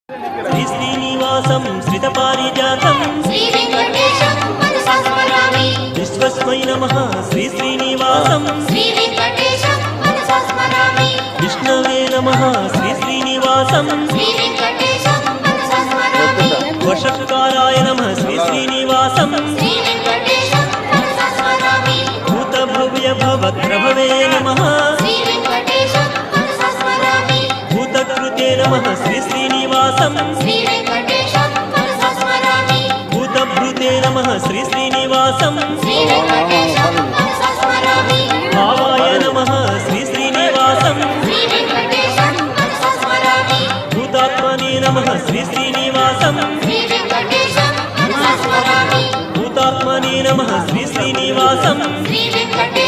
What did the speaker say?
శ్రీ శ్రీనివాసం శ్రితపారిజాతం శ్రీ వెంకటేశం మనసా స్మరామి. విశ్వస్మై నమః శ్రీ శ్రీనివాసం శ్రీ వెంకటేశం మనసా స్మరామి. విష్ణవే నమః శ్రీ శ్రీనివాసం శ్రీ వెంకటేశం మనసా స్మరామి. వషత్కారాయ నమః శ్రీ శ్రీనివాసం శ్రీ వెంకటేశం మనసా స్మరామి. భూతభవ్య భవద్రభవే నమః శ్రీ వెంకటేశం మనసా స్మరామి. భూతకృతే నమః శ్రీ శ్రీనివాసం శ్రీ వెంకటేశం మనసా స్మరామి. భూతభృతే నమః శ్రీ శ్రీనివాసం శ్రీ వెంకటేశం మనసా స్మరామి. భావాయ నమః శ్రీ శ్రీనివాసం శ్రీ వెంకటేశం మనసా స్మరామి. భూతాత్మనే నమః శ్రీ శ్రీనివాసం శ్రీ వెంకటేశం మనసా స్మరామి. భూతాత్మనే నమః శ్రీ శ్రీనివాసం శ్రీ వెంకటేశం